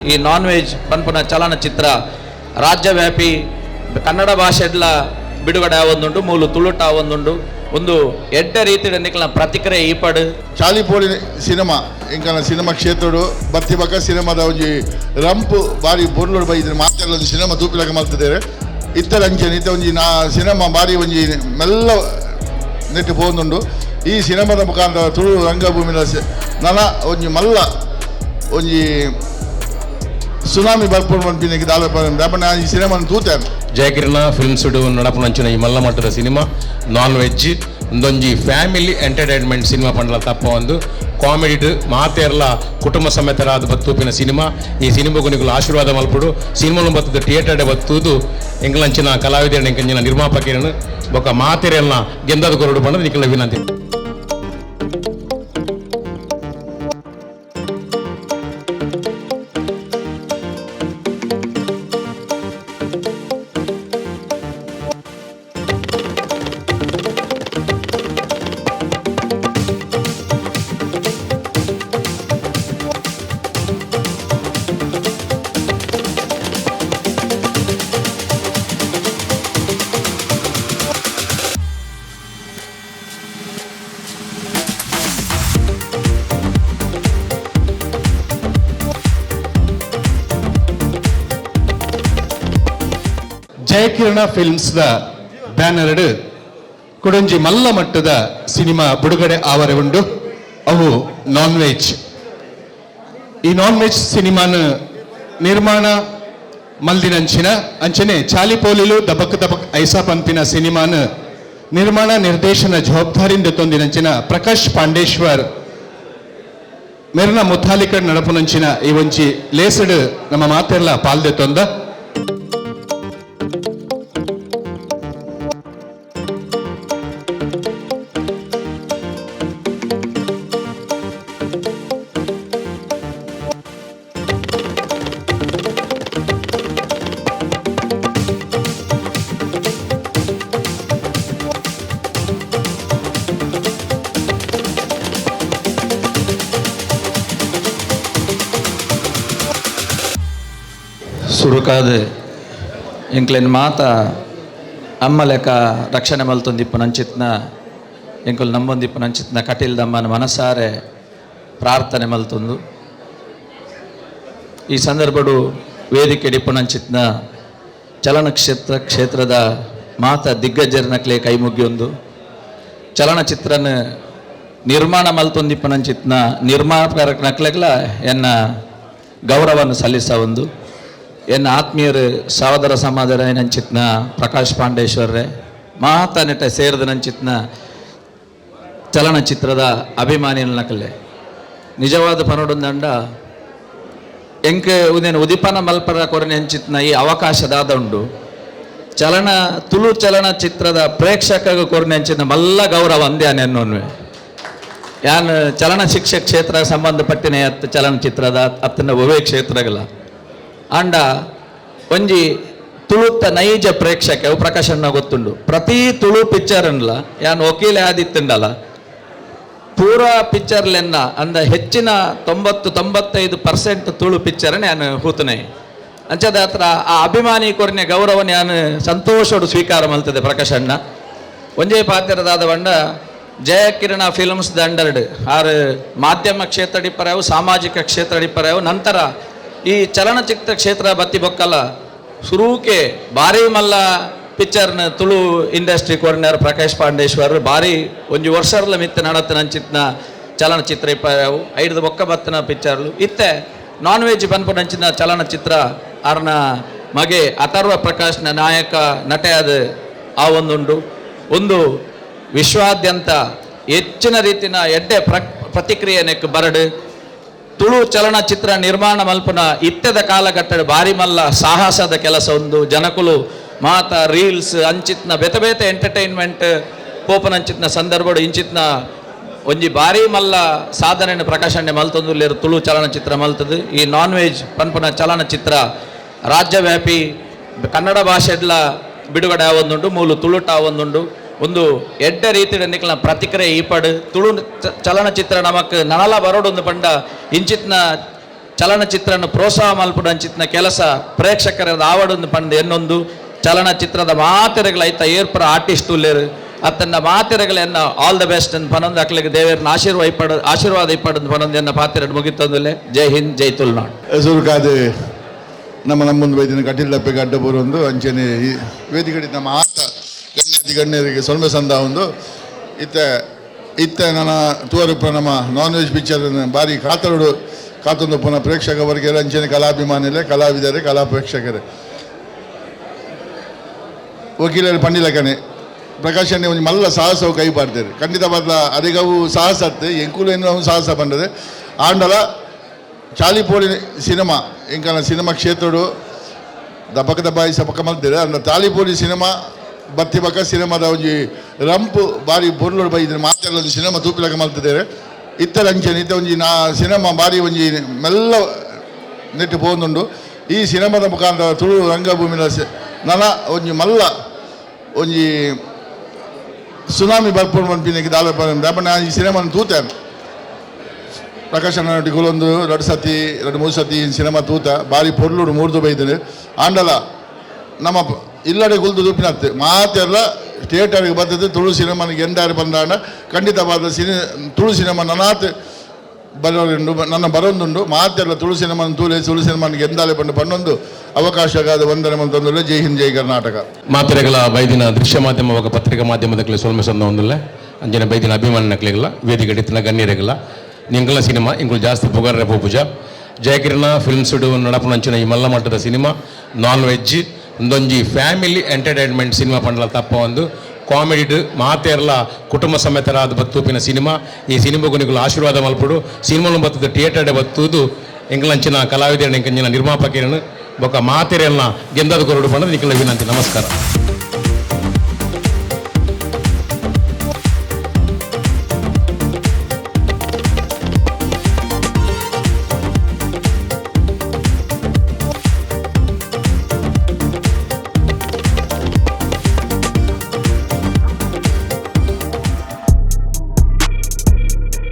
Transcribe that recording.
ಈ non veg ಪನ್ಪುನ ಚಲನಚಿತ್ರ ರಾಜ್ಯವ್ಯಾಪಿ ಕನ್ನಡ ಭಾಷೆಡ್ಲ ಬಿಡುಗಡೆ ಆವೊಂದುಂಡು ಮೂಲು ತುಳುಟ ಆವೊಂದುಂಡು ಒಂದು ಎಡ್ಡ ರೀತಿಯ ನಿಕಲ್ನ ಪ್ರತಿಕ್ರಿಯೆ ಈಪಡು ಚಾಲಿಪೋಳಿ ಸಿನಿಮಾ ಇಂಕನ ಸಿನಿಮಾ ಕ್ಷೇತ್ರಡು ಬತ್ತಿ ಬಕ್ಕ ಸಿನಿಮಾದ ಒಂಜಿ ರಂಪು ಬಾರಿ ಬೊರ್ಲುಡು ಬೈದ್ರೆ ಮಾತಾಡೋದು ಸಿನಿಮಾ ತೂಪಿಲಕ ಮಾಡ್ತಿದ್ದಾರೆ ಇತ್ತರ ಅಂಚನೆ ಇತ್ತ ಒಂಜಿ ಸಿನಿಮಾ ಬಾರಿ ಒಂಜಿ ಮೆಲ್ಲ ನೆಟ್ಟು ಪೋಂದುಂಡು ಈ ಸಿನಿಮಾದ ಮುಖಾಂತರ ತುಳು ರಂಗಭೂಮಿನ ನನ ಒಂಜಿ ಮಲ್ಲ ಒಂಜಿ ಸುನಾಮಿ ಬರ್ಪುಡು ಮನ್ಪಿನಿಗೆ ದಾಪನ ಈ ಸಿನಿಮಾನ ತೂತಾನೆ. ಜಯಕಿರಣ ಫಿಲ್ಮ್ಸ್ ನಡಪುನಂಚಿನ ಈ ಮಲ್ಲ ಮಟ್ಟದ ಸಿನಿಮಾ ನಾನ್ ವೆಜ್ ಒಂದೊಂಜಿ ಫ್ಯಾಮಿಲಿ ಎಂಟರ್ಟೈನ್ಮೆಂಟ್ ಸಿನಿಮಾ ಪಂಡಲ ತಪ್ಪ ಒಂದು ಕಾಮಿಡಿ ಮಾತೆರ್ಲ ಕುಟುಂಬ ಸಮೇತರಾದ ಬತ್ತೂಪಿನ ಸಿನಿಮಾ. ಈ ಸಿನಿಮಾಗೂ ನಿಗಳು ಆಶೀರ್ವಾದ ಮಲ್ಪಡು ಸಿನಿಮಾನು ಬತ್ತದ ಥಿಯೇಟರ್ ಬತ್ತುದು ಎಂಕಲಂಚಿನ ಕಲಾವಿದ ಎಂಕಂಚಿನ ನಿರ್ಮಾಪಕರನ್ನು ಬೊಕ್ಕ ಮಾತೆರೆಲ್ಲ ಗೆಂದದ ಕೊರಡು ಪಂಡದ ನಿಖಲ ವಿನಂತಿ. ಜಯಕಿರಣ ಫಿಲ್ಮ್ಸ್ ದ ಬ್ಯಾನರ್ಡ್ ಕುಡಂಜಿ ಮಲ್ಲ ಮಟ್ಟದ ಸಿನಿಮಾ ಬಿಡುಗಡೆ ಆವರೆ ಉಂಡು. ಅವು ನಾನ್ ವೆಜ್. ಈ ನಾನ್ ವೆಜ್ ಸಿನಿಮಾನ ನಿರ್ಮಾಣ ಮಲ್ದಿನಂಚಿನ ಅಂಚನೆ ಚಾಲಿಪೋಲಿಲು ದಬಕ್ ದಬಕ್ ಐಸಾ ಪಂಪಿನ ಸಿನಿಮಾನ ನಿರ್ಮಾಣ ನಿರ್ದೇಶನ ಜವಾಬ್ದಾರಿಯಿಂದ ತೊಂದಿನಂಚಿನ ಪ್ರಕಾಶ್ ಪಾಂಡೇಶ್ವರ್ ಮೆರ್ನ ಮುಥಾಲಿಕಡ್ ನಡಪುನಂಚಿನ ಈ ಒಂಚಿ ಲೇಸಡ್ ನಮ್ಮ ಮಾತೆಲ್ಲ ಪಾಲ್ದೆ ತೊಂದ. ಸುರುಕಾದ ಎಂಕ್ಲೆನ್ ಮಾತ ಅಮ್ಮ ಲೆಕ್ಕ ರಕ್ಷಣೆ ಮಲ್ತೊಂದಿಪ್ಪು ನಂಚಿತ್ನ ಎಂಕುಲು ನಂಬೊಂದಿಪ್ಪು ನಂಚಿತ್ನ ಕಟೀಲ್ದಮ್ಮನ ಮನಸಾರೆ ಪ್ರಾರ್ಥನೆ ಮಲ್ತೊಂದು ಈ ಸಂದರ್ಭಡು ವೇದಿಕೆ ಡಿಪ್ಪು ನಂಚಿತ್ನ ಕ್ಷೇತ್ರದ ಮಾತ ದಿಗ್ಗಜರ್ನಕ್ಲೆ ಕೈ ಮುಗಿಯೊಂದು ಚಲನಚಿತ್ರನ ನಿರ್ಮಾಣ ಮಲ್ತೊಂದಿಪ್ಪು ನಂಚಿತ್ನ ನಿರ್ಮಾಪಕರಕ್ಲೆಗ್ಲ ಎನ್ನ ಗೌರವವನ್ನು ಸಲ್ಲಿಸ ಒಂದು ಎನ್ನ ಆತ್ಮೀಯರು ಸಹೋದರ ಸಮಾದರ ನಂಚಿತ್ನ ಪ್ರಕಾಶ್ ಪಾಂಡೇಶ್ವರ್ರೆ ಮಾತ ನೆಟ್ಟ ಸೇರಿದ ನಂಚಿತ್ನ ಚಲನಚಿತ್ರದ ಅಭಿಮಾನಿನಕಲೆ ನಿಜವಾದ ಪನೊಡೊಂದಂಡ ಎಂಕೆ ಉದೇನು ಉದಿಪನ ಮಲ್ಪರ ಕೊರನೆ ಹಂಚಿತ್ನ ಈ ಅವಕಾಶದಾದ ಉಂಡು ತುಳು ಚಲನಚಿತ್ರದ ಪ್ರೇಕ್ಷಕ ಕೊರನೆ ಹಂಚಿನ ಮಲ್ಲ ಗೌರವ ಅಂದ್ಯಾನೆನ್ನೊನ್ವೆ ಯಾನ್ ಚಲನ ಶಿಕ್ಷಕ ಕ್ಷೇತ್ರ ಸಂಬಂಧಪಟ್ಟಿನ ಚಲನಚಿತ್ರದ ಅತ್ತನ ಒವೇ ಕ್ಷೇತ್ರಗಳ ಅಂಡ ಒಂಜಿ ತುಳುತ್ತ ನೈಜ ಪ್ರೇಕ್ಷಕ ಪ್ರಕಾಶನ ಗೊತ್ತುಂಡು ಪ್ರತಿ ತುಳು ಪಿಕ್ಚರ್ ಅನ್ಲ ಯಾನ್ ವಕೀಲೆ ಆದಿತ್ತಂಡಲ್ಲ ಪೂರಾ ಪಿಕ್ಚರ್ಲೆನ್ನ ಅಂದ ಹೆಚ್ಚಿನ 90-95% ತುಳು ಪಿಕ್ಚರ್ ನಾನು ಹೂತನೆ ಅಂಚದ ಹತ್ರ ಆ ಅಭಿಮಾನಿ ಕೊರನೆ ಗೌರವನ ಯಾನು ಸಂತೋಷಡು ಸ್ವೀಕಾರ ಮಲ್ತದೆ ಪ್ರಕಾಶಣ್ಣ ಒಂಜೇ ಪಾತ್ರದಾದ ಬಂಡ ಜಯಕಿರಣ ಫಿಲ್ಮ್ಸ್ ದ ಅಂಡರ್ಡ್ ಆರು ಮಾಧ್ಯಮ ಕ್ಷೇತ್ರ ಡಿಪ್ಪರಾವು ಸಾಮಾಜಿಕ ಕ್ಷೇತ್ರ ಡಿಪ್ಪರಾವು ನಂತರ ಈ ಚಲನಚಿತ್ರ ಕ್ಷೇತ್ರ ಬತ್ತಿ ಬೊಕ್ಕಲ್ಲ ಶುರುಕೆ ಭಾರಿ ಮಲ್ಲ ಪಿಕ್ಚರ್ನ ತುಳು ಇಂಡಸ್ಟ್ರಿ ಕೊರ್ನರ್ ಪ್ರಕಾಶ್ ಪಾಂಡೇಶ್ವರ್ ಭಾರಿ ಒಂಜಿ ವರ್ಷರ್ಲ ಮಿತ್ತ ನಡತನಂಚಿತ್ನ ಚಲನಚಿತ್ರ ಇಪ್ಪವು ಐದು ಬೊಕ್ಕ ಬತ್ತನ ಪಿಕ್ಚರ್ಲು ಇತ್ತೆ ನಾನ್ ವೆಜ್ ಪನ್ಪುನಂಚಿನ ಚಲನಚಿತ್ರ ಅರ್ನ ಮಗೆ ಅಥರ್ವ ಪ್ರಕಾಶ್ನ ನಾಯಕ ನಟೆಯಾದ ಆ ಒಂದುಂಡು ಒಂದು ವಿಶ್ವಾದ್ಯಂತ ಹೆಚ್ಚಿನ ರೀತಿನ ಎಡ್ಡೆ ಪ್ರತಿಕ್ರಿಯೆ ನೆಕ್ ಬರಡು ತುಳು ಚಲನಚಿತ್ರ ನಿರ್ಮಾಣ ಮಲ್ಪುನ ಇತ್ತೆದ ಕಾಲಘಟ್ಟದ ಭಾರಿ ಮಲ್ಲ ಸಾಹಸದ ಕೆಲಸ ಒಂದು ಜನಕುಲು ಮಾತ ರೀಲ್ಸ್ ಅಂಚಿತ್ನ ಬೇತೆ ಬೇತೆ ಎಂಟರ್ಟೈನ್ಮೆಂಟ್ ಪೋಪನಂಚಿತ್ನ ಸಂದರ್ಭಡು ಇಂಚಿತ್ನ ಒಂಜಿ ಭಾರಿ ಮಲ್ಲ ಸಾಧನೆ ಪ್ರಕಾಶನೆ ಮಲ್ತೊಂದುಲ್ಲೇರು ತುಳು ಚಲನಚಿತ್ರ ಮಲ್ತದು. ಈ ನಾನ್ ವೆಜ್ ಪನ್ಪುನ ಚಲನಚಿತ್ರ ರಾಜ್ಯವ್ಯಾಪಿ ಕನ್ನಡ ಭಾಷೆಡ್ಲ ಬಿಡುಗಡೆ ಆವೊಂದುಂಡು ಮೂಲು ತುಳುಟ ಆವೊಂದುಂಡು ಒಂದು ಎಡ್ಡ ರೀತಿಯ ನಿಕಲ್ನ ಪ್ರತಿಕ್ರಿಯೆ ಈಪಡು ತುಳು ಚಲನಚಿತ್ರ ನಮಕ್ ನನಲ ಬರೋಡೊಂದು ಪಂಡ ಇಂಚಿತ್ನ ಚಲನಚಿತ್ರನ ಪ್ರೋತ್ಸಾಹ ಮಲ್ಪುಡಂಚಿತ್ತಿನ ಕೆಲಸ ಪ್ರೇಕ್ಷಕರ ಆವಡೊಂದು ಪಂದು ಎನ್ನೊಂದು ಚಲನಚಿತ್ರದ ಮಾತೆರೆಗಳ ಐತ ಏರ್ಪರ ಆರ್ಟಿಸ್ಟ್ ಉಲ್ಲೇರು ಅತ್ತನ್ನ ಮಾತೆರೆಗಳನ್ನ ಆಲ್ ದ ಬೆಸ್ಟ್ ಅಂತ ಪನೊಂದು ಅಕ್ಲಿಗೆ ದೇವರನ್ನ ಆಶೀರ್ವಾದ ಇಪ್ಪಡೊಂದು ಪನೊಂದು ಎನ್ನ ಪಾತೆರಡು ಮುಗಿತಂದುಲೆ. ಜೈ ಹಿಂದ್, ಜೈ ತುಳುನಾಡು. ಸುರುಕಾದ ನಮ್ಮೊಂದು ಬೈದಿನ ಕಟೀಲಪ್ಪೆ ಗಡ್ಡ ಬರೋದು ಅಂಚನೆ ವೇದಿಕೆ ನಮ್ಮ ಆತ ಗಣ್ಯರಿಗೆ ಸೊಲ್ಮೆ ಸಂದ ಒಂದು ಇತ್ತ ನನ್ನ ತೂವರುಪ ನಮ್ಮ ನಾನ್ ವೆಜ್ ಪಿಕ್ಚರ್ ಭಾರಿ ಕಾತೊಂದು ಪುನಃ ಪ್ರೇಕ್ಷಕ ವರ್ಗರ ಅಂಚನೆ ಕಲಾಭಿಮಾನಿಲೆ ಕಲಾವಿದರೆ ಕಲಾ ಪ್ರೇಕ್ಷಕರೇ ವಕೀಲರು ಪಂಡಿಲಕನೆ ಪ್ರಕಾಶನೆ ಒಂದು ಮಲ್ಲ ಸಾಹಸವು ಕೈ ಪಾಡ್ತಾರೆ ಖಂಡಿತವಾದ ಅದಿಗವು ಸಾಹಸ ಎಂಕುಲು ಎನ್ನುವ ಸಾಹಸ ಪಂಡದೆ ಆಂಡಲ ಚಾಲಿಪೋಳಿ ಸಿನಿಮಾ ಇಂಕನ ಸಿನಿಮಾ ಕ್ಷೇತ್ರಡು ದಪಕ ದಬಾಯಿ ಸಪಕ ಮಲ್ತಿದೆ ಅಂದ ತಾಲಿಪೋಳಿ ಸಿನಿಮಾ ಬತ್ತಿ ಬಕ್ಕ ಸಿನಿಮಾದ ಒಂಜಿ ರಂಪು ಬಾರಿ ಬೊರ್ಲೋಡು ಬೈದ್ರೆ ಮಾತೆಲ್ಲ ಸಿನಿಮಾ ತೂಪಿಲಕ ಮಲ್ತಿದ್ದೇವೆ ಇತ್ತರ ಅಂಚನೆ ಇತ್ತ ಒಂಜಿ ಸಿನಿಮಾ ಬಾರಿ ಒಂಜಿ ಮೆಲ್ಲ ನೆಟ್ಟು ಪೋಂದುಂಡು ಈ ಸಿನಿಮಾದ ಮುಖಾಂತರ ತುಳು ರಂಗಭೂಮಿನ ನನ ಒಂಜಿ ಮಲ್ಲ ಒಂಜಿ ಸುನಾಮಿ ಬರ್ಪುಂಡು ಮನ್ಪಿನಿಗೆ ದಾಲ ದಾಪನ ಈ ಸಿನಿಮಾನ ತೂತಾನೆ ಪ್ರಕಾಶನ ನಟಿಗಳೊಂದು 2 ಸತಿ 2-3 ಸತಿ ಸಿನಿಮಾ ತೂತ ಬಾರಿ ಪೊರ್ಲುಡು 3 ಬೈದರೆ ಆಂಡಲ ನಮ್ಮ ಇಲ್ಲಡೆ ಗುಲ್ದು ತೂಪಿನತ್ತೆ ಮಾತೆಲ್ಲ ಥಿಯೇಟರ್ಗೆ ಬರ್ತದೆ ತುಳು ಸಿನಿಮಾನಿಗೆ ಎಂದಾರು ಬಂದಾಂಡ ಖಂಡಿತವಾದ ತುಳು ಸಿನಿಮಾ ನನಾತ್ ಬರೋದುಂಡು ನನ್ನ ಬರೋದುಂಡು ಮಾತೆಲ್ಲ ತುಳು ಸಿನಿಮಾನ ತುಳು ಸಿನಿಮಾನಿಗೆ ಎಂದಾಲೆ ಬಂದು ಪನ್ನೊಂದು ಅವಕಾಶಗಾದ ವಂದನೆ ಮಂತಂದುಲ್ಲ. ಜೈ ಹಿಂದ್, ಜೈ ಕರ್ನಾಟಕ. ಮಾತೆರೆಗಳ ಬೈದಿನ ದೃಶ್ಯ ಮಾಧ್ಯಮ ಪತ್ರಿಕಾ ಮಾಧ್ಯಮದಕ್ಕೆ ಸೊಲ್ಮೆ ಸಂದ ಒಂದಿಲ್ಲ ಅಂಜನೆ ಬೈದಿನ ಅಭಿಮಾನಕ್ಲಿಗಲ್ಲ ವೇದಿಕೆ ಎತ್ತಿನ ಗಣ್ಯರಿಗಲ್ಲ ನಿಂಗಲ ಸಿನಿಮಾ ಇಂಗಳು ಜಾಸ್ತಿ ಪುಗಾರ ಪೂಜ ಜಯಕಿರಣ ಫಿಲ್ಮ್ಸ್ಡು ನಡಪುನಂಚಿನ ಈ ಮಲ್ಲ ಮಟ್ಟದ ಸಿನಿಮಾ ನಾನ್ ವೆಜ್ ಒಂದೊಂಜಿ ಫ್ಯಾಮಿಲಿ ಎಂಟರ್ಟೈನ್ಮೆಂಟ್ ಸಿನಿಮಾ ಪಂಡಲ ತಪ್ಪ ಒಂದು ಕಾಮಿಡಿ ಮಾತೆರ್ಲ ಕುಟುಂಬ ಸಮೇತರಾದ ಬತ್ತೂಪಿನ ಸಿನಿಮಾ ಈ ಸಿನಿಮಾಗೂ ನಿಗಳು ಆಶೀರ್ವಾದ ಮಲ್ಪಡು ಸಿನಿಮಾನು ಬತ್ತದ ಥಿಯೇಟರ್ಡೆ ಬತ್ತುದು ಎಂಗ್ಲಂಚಿನ ಕಲಾವಿದರನ್ನ ಎಂಕಂಚಿನ ನಿರ್ಮಾಪಕರನ್ನು ಬೊಕ್ಕ ಮಾತೆರೆಲ್ಲ ಗೆಂದದ ಕೊರಡು ಪಂಡ ನಿಖಲ ವಿನಂತಿ. ನಮಸ್ಕಾರ.